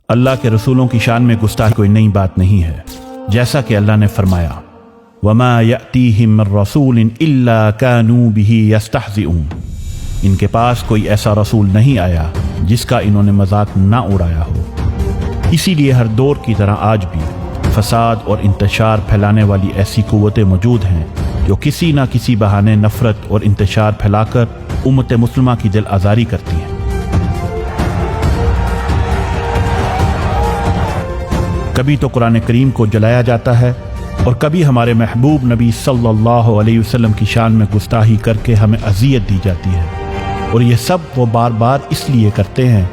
اللہ کے رسولوں کی شان میں گستاخی کوئی نئی بات نہیں ہے، جیسا کہ اللہ نے فرمایا وَمَا يَأْتِيهِم مِّن رَّسُولٍ إِلَّا كَانُوا بِهِ يَسْتَهْزِئُونَ، ان کے پاس کوئی ایسا رسول نہیں آیا جس کا انہوں نے مذاق نہ اڑایا ہو۔ اسی لیے ہر دور کی طرح آج بھی فساد اور انتشار پھیلانے والی ایسی قوتیں موجود ہیں جو کسی نہ کسی بہانے نفرت اور انتشار پھیلا کر امت مسلمہ کی دل آزاری کرتی ہیں۔ کبھی تو قرآن کریم کو جلایا جاتا ہے اور کبھی ہمارے محبوب نبی صلی اللہ علیہ وسلم کی شان میں گستاخی کر کے ہمیں اذیت دی جاتی ہے، اور یہ سب وہ بار بار اس لیے کرتے ہیں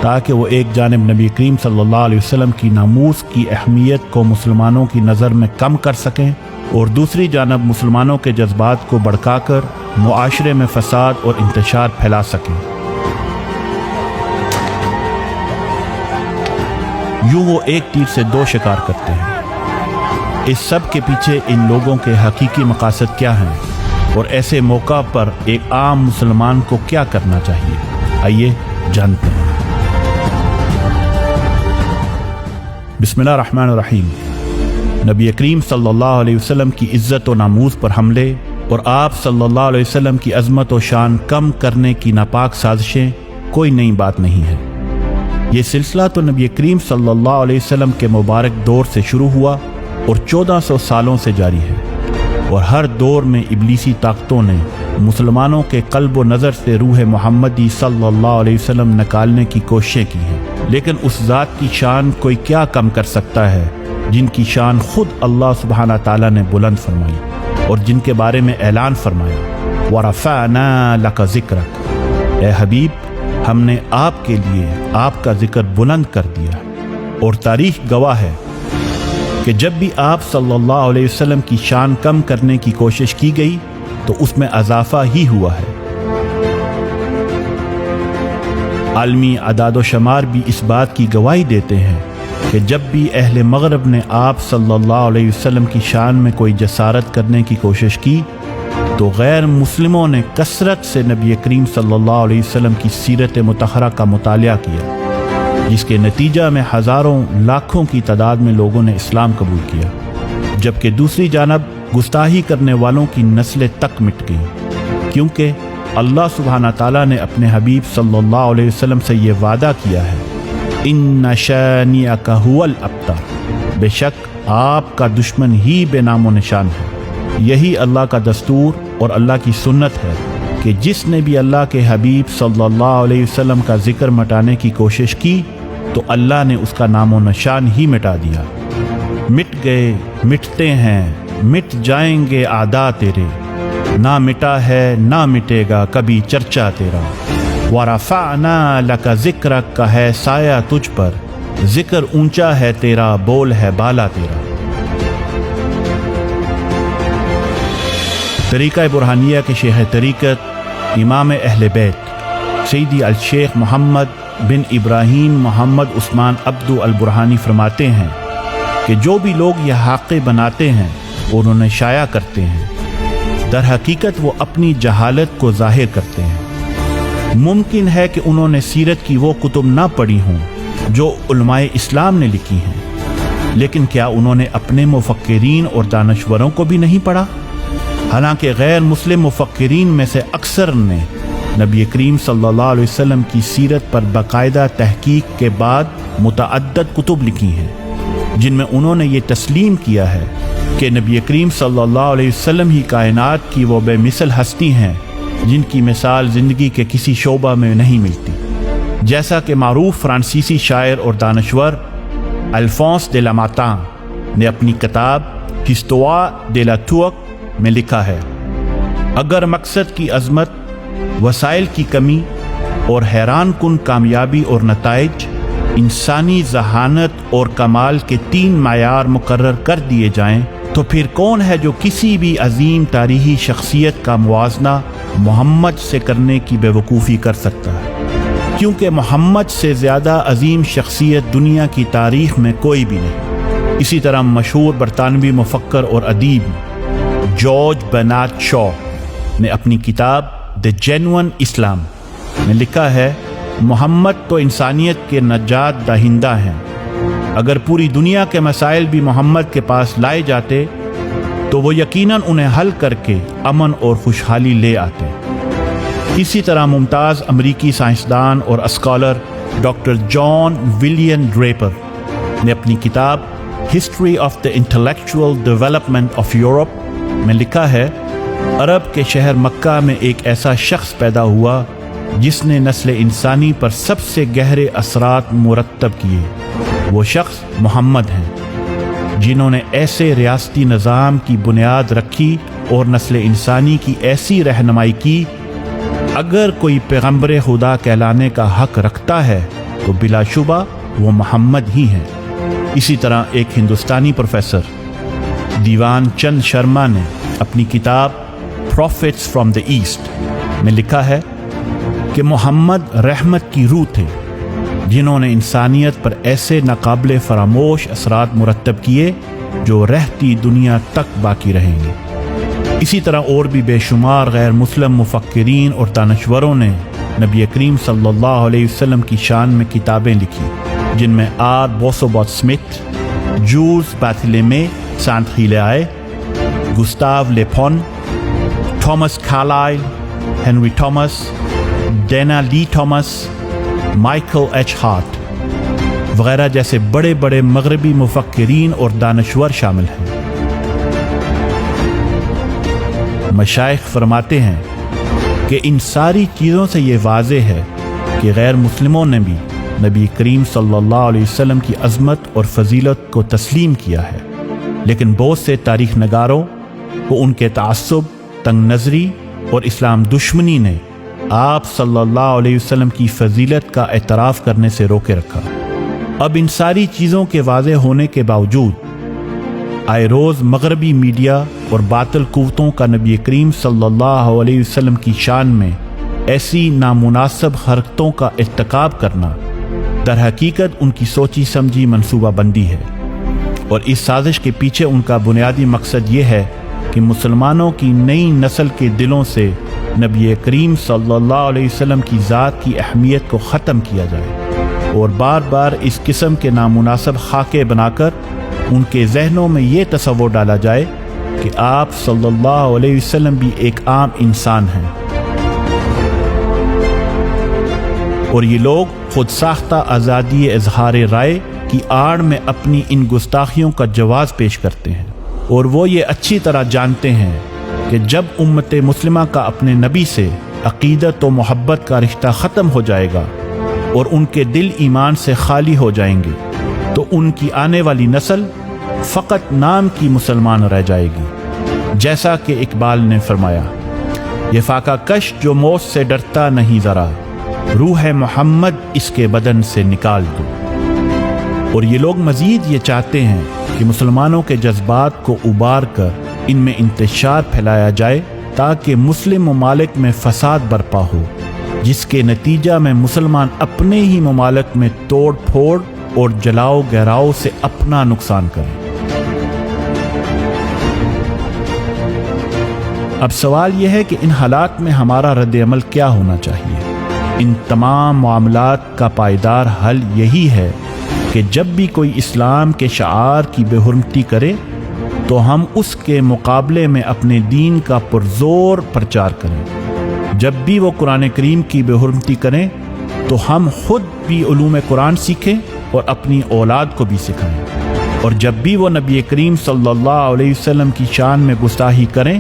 تاکہ وہ ایک جانب نبی کریم صلی اللہ علیہ وسلم کی ناموس کی اہمیت کو مسلمانوں کی نظر میں کم کر سکیں، اور دوسری جانب مسلمانوں کے جذبات کو بھڑکا کر معاشرے میں فساد اور انتشار پھیلا سکیں۔ یوں وہ ایک تیر سے دو شکار کرتے ہیں۔ اس سب کے پیچھے ان لوگوں کے حقیقی مقاصد کیا ہیں اور ایسے موقع پر ایک عام مسلمان کو کیا کرنا چاہیے، آئیے جانتے ہیں۔ بسم اللہ الرحمن الرحیم۔ نبی کریم صلی اللہ علیہ وسلم کی عزت و ناموس پر حملے اور آپ صلی اللہ علیہ وسلم کی عظمت و شان کم کرنے کی ناپاک سازشیں کوئی نئی بات نہیں ہے۔ یہ سلسلہ تو نبی کریم صلی اللہ علیہ وسلم کے مبارک دور سے شروع ہوا اور 1400 سالوں سے جاری ہے، اور ہر دور میں ابلیسی طاقتوں نے مسلمانوں کے قلب و نظر سے روح محمدی صلی اللہ علیہ وسلم نکالنے کی کوششیں کی ہیں، لیکن اس ذات کی شان کوئی کیا کم کر سکتا ہے جن کی شان خود اللہ سبحانہ تعالیٰ نے بلند فرمائی اور جن کے بارے میں اعلان فرمایا وَرَفَعْنَا لَكَ ذِكْرَكَ، اے حبیب ہم نے آپ کے لیے آپ کا ذکر بلند کر دیا۔ اور تاریخ گواہ ہے کہ جب بھی آپ صلی اللہ علیہ وسلم کی شان کم کرنے کی کوشش کی گئی تو اس میں اضافہ ہی ہوا ہے۔ عالمی اعداد و شمار بھی اس بات کی گواہی دیتے ہیں کہ جب بھی اہل مغرب نے آپ صلی اللہ علیہ وسلم کی شان میں کوئی جسارت کرنے کی کوشش کی تو غیر مسلموں نے کثرت سے نبی کریم صلی اللہ علیہ وسلم کی سیرت مطہرہ کا مطالعہ کیا، جس کے نتیجہ میں ہزاروں لاکھوں کی تعداد میں لوگوں نے اسلام قبول کیا، جبکہ دوسری جانب گستاخی کرنے والوں کی نسلیں تک مٹ گئیں، کیونکہ اللہ سبحانہ تعالیٰ نے اپنے حبیب صلی اللہ علیہ وسلم سے یہ وعدہ کیا ہے اِنَّ شَانِئَكَ هُوَ الْأَبْتَرُ، بے شک آپ کا دشمن ہی بے نام و نشان ہے۔ یہی اللہ کا دستور اور اللہ کی سنت ہے کہ جس نے بھی اللہ کے حبیب صلی اللہ علیہ وسلم کا ذکر مٹانے کی کوشش کی تو اللہ نے اس کا نام و نشان ہی مٹا دیا۔ مٹ گئے، مٹتے ہیں، مٹ جائیں گے اعداء تیرے، نہ مٹا ہے نہ مٹے گا کبھی چرچا تیرا۔ وَرَفَعْنَا لَكَ ذِكْرَكَ کا ہے سایہ تجھ پر، ذکر اونچا ہے تیرا، بول ہے بالا تیرا۔ طریقہ برہانیہ کے شیخ طریقت امام اہل بیت سیدی الشیخ محمد بن ابراہیم محمد عثمان عبدو البرہانی فرماتے ہیں کہ جو بھی لوگ یہ حاقے بناتے ہیں اور انہیں شائع کرتے ہیں، در حقیقت وہ اپنی جہالت کو ظاہر کرتے ہیں۔ ممکن ہے کہ انہوں نے سیرت کی وہ کتب نہ پڑھی ہوں جو علماء اسلام نے لکھی ہیں، لیکن کیا انہوں نے اپنے مفکرین اور دانشوروں کو بھی نہیں پڑھا؟ حالانکہ غیر مسلم مفکرین میں سے اکثر نے نبی کریم صلی اللہ علیہ وسلم کی سیرت پر باقاعدہ تحقیق کے بعد متعدد کتب لکھی ہیں، جن میں انہوں نے یہ تسلیم کیا ہے کہ نبی کریم صلی اللہ علیہ وسلم ہی کائنات کی وہ بے مثل ہستی ہیں جن کی مثال زندگی کے کسی شعبہ میں نہیں ملتی، جیسا کہ معروف فرانسیسی شاعر اور دانشور الفونس دے لاماتان نے اپنی کتاب ہسٹوار دے لا تورک میں لکھا ہے۔ اگر مقصد کی عظمت، وسائل کی کمی اور حیران کن کامیابی اور نتائج انسانی ذہانت اور کمال کے 3 معیار مقرر کر دیے جائیں تو پھر کون ہے جو کسی بھی عظیم تاریخی شخصیت کا موازنہ محمد سے کرنے کی بے وقوفی کر سکتا ہے؟ کیونکہ محمد سے زیادہ عظیم شخصیت دنیا کی تاریخ میں کوئی بھی نہیں۔ اسی طرح مشہور برطانوی مفکر اور ادیب جارج برنارڈ شاء نے اپنی کتاب دی جینوئن اسلام میں لکھا ہے محمد تو انسانیت کے نجات دہندہ ہیں۔ اگر پوری دنیا کے مسائل بھی محمد کے پاس لائے جاتے تو وہ یقیناً انہیں حل کر کے امن اور خوشحالی لے آتے۔ اسی طرح ممتاز امریکی سائنسدان اور scholar doctor John William Draper نے اپنی کتاب History of the Intellectual Development of Europe میں لکھا ہے، عرب کے شہر مکہ میں ایک ایسا شخص پیدا ہوا جس نے نسل انسانی پر سب سے گہرے اثرات مرتب کیے۔ وہ شخص محمد ہیں، جنہوں نے ایسے ریاستی نظام کی بنیاد رکھی اور نسل انسانی کی ایسی رہنمائی کی، اگر کوئی پیغمبر خدا کہلانے کا حق رکھتا ہے تو بلا شبہ وہ محمد ہی ہیں۔ اسی طرح ایک ہندوستانی پروفیسر دیوان چند شرما نے اپنی کتاب پروفیٹس فرام دا ایسٹ میں لکھا ہے کہ محمد رحمت کی روح تھے، جنہوں نے انسانیت پر ایسے ناقابل فراموش اثرات مرتب کیے جو رہتی دنیا تک باقی رہیں گے۔ اسی طرح اور بھی بے شمار غیر مسلم مفکرین اور دانشوروں نے نبی کریم صلی اللہ علیہ وسلم کی شان میں کتابیں لکھی، جن میں R Bosworth Smith, Jules Barthelemy Saint Hilaire, Gustave Lebon, Thomas Carlyle, Henry Thomas, Dana Lee Thomas, Michael H Hart وغیرہ جیسے بڑے بڑے مغربی مفکرین اور دانشور شامل ہیں۔ مشائخ فرماتے ہیں کہ ان ساری چیزوں سے یہ واضح ہے کہ غیر مسلموں نے بھی نبی کریم صلی اللہ علیہ وسلم کی عظمت اور فضیلت کو تسلیم کیا ہے، لیکن بہت سے تاریخ نگاروں کو ان کے تعصب، تنگ نظری اور اسلام دشمنی نے آپ صلی اللہ علیہ وسلم کی فضیلت کا اعتراف کرنے سے روکے رکھا۔ اب ان ساری چیزوں کے واضح ہونے کے باوجود آئے روز مغربی میڈیا اور باطل قوتوں کا نبی کریم صلی اللہ علیہ وسلم کی شان میں ایسی نامناسب حرکتوں کا ارتکاب کرنا در حقیقت ان کی سوچی سمجھی منصوبہ بندی ہے، اور اس سازش کے پیچھے ان کا بنیادی مقصد یہ ہے کہ مسلمانوں کی نئی نسل کے دلوں سے نبی کریم صلی اللہ علیہ وسلم کی ذات کی اہمیت کو ختم کیا جائے، اور بار بار اس قسم کے نامناسب خاکے بنا کر ان کے ذہنوں میں یہ تصور ڈالا جائے کہ آپ صلی اللہ علیہ وسلم بھی ایک عام انسان ہیں، اور یہ لوگ خود ساختہ آزادی اظہار رائے کی آڑ میں اپنی ان گستاخیوں کا جواز پیش کرتے ہیں، اور وہ یہ اچھی طرح جانتے ہیں کہ جب امت مسلمہ کا اپنے نبی سے عقیدت و محبت کا رشتہ ختم ہو جائے گا اور ان کے دل ایمان سے خالی ہو جائیں گے تو ان کی آنے والی نسل فقط نام کی مسلمان رہ جائے گی، جیسا کہ اقبال نے فرمایا، یہ فاقہ کش جو موت سے ڈرتا نہیں ذرا، روح محمد اس کے بدن سے نکال دو۔ اور یہ لوگ مزید یہ چاہتے ہیں کہ مسلمانوں کے جذبات کو ابار کر ان میں انتشار پھیلایا جائے تاکہ مسلم ممالک میں فساد برپا ہو، جس کے نتیجہ میں مسلمان اپنے ہی ممالک میں توڑ پھوڑ اور جلاؤ گہراؤ سے اپنا نقصان کریں۔ اب سوال یہ ہے کہ ان حالات میں ہمارا رد عمل کیا ہونا چاہیے؟ ان تمام معاملات کا پائیدار حل یہی ہے کہ جب بھی کوئی اسلام کے شعار کی بے حرمتی کرے تو ہم اس کے مقابلے میں اپنے دین کا پرزور پرچار کریں۔ جب بھی وہ قرآن کریم کی بے حرمتی کریں تو ہم خود بھی علوم قرآن سیکھیں اور اپنی اولاد کو بھی سکھائیں، اور جب بھی وہ نبی کریم صلی اللہ علیہ وسلم کی شان میں گستاخی کریں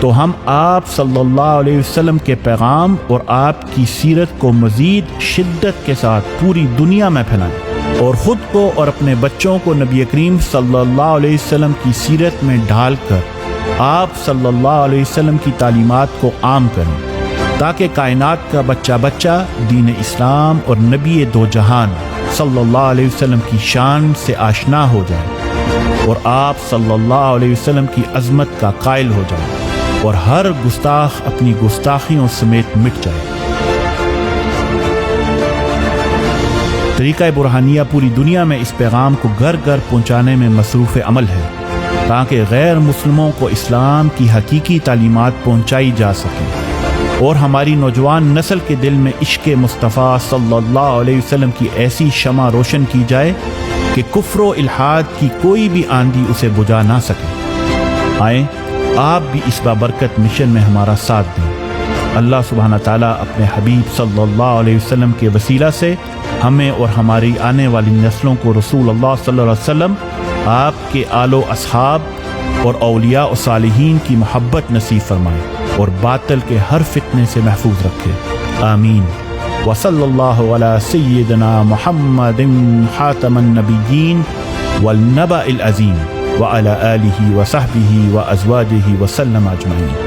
تو ہم آپ صلی اللہ علیہ وسلم کے پیغام اور آپ کی سیرت کو مزید شدت کے ساتھ پوری دنیا میں پھیلائیں، اور خود کو اور اپنے بچوں کو نبی کریم صلی اللہ علیہ وسلم کی سیرت میں ڈھال کر آپ صلی اللہ علیہ وسلم کی تعلیمات کو عام کریں، تاکہ کائنات کا بچہ بچہ دین اسلام اور نبی دو جہان صلی اللہ علیہ وسلم کی شان سے آشنا ہو جائے اور آپ صلی اللہ علیہ وسلم کی عظمت کا قائل ہو جائے، اور ہر گستاخ اپنی گستاخیوں سمیت مٹ جائے۔ طریقہ برہانیہ پوری دنیا میں اس پیغام کو گھر گھر پہنچانے میں مصروف عمل ہے تاکہ غیر مسلموں کو اسلام کی حقیقی تعلیمات پہنچائی جا سکیں۔ اور ہماری نوجوان نسل کے دل میں عشق مصطفیٰ صلی اللہ علیہ وسلم کی ایسی شمع روشن کی جائے کہ کفر و الحاد کی کوئی بھی آندھی اسے بجھا نہ سکے۔ آئیں آپ بھی اس بابرکت مشن میں ہمارا ساتھ دیں۔ اللہ سبحانہ تعالیٰ اپنے حبیب صلی اللہ علیہ وسلم کے وسیلہ سے ہمیں اور ہماری آنے والی نسلوں کو رسول اللہ صلی اللہ علیہ وسلم، آپ کے آل و اصحاب اور اولیاء و صالحین کی محبت نصیب فرمائے اور باطل کے ہر فتنے سے محفوظ رکھے، آمین۔ وصلی اللہ علی سیدنا محمد خاتم النبیین والنبأ العظیم وعلی آلہ وصحبہ وازواجہ وسلم اجمعین۔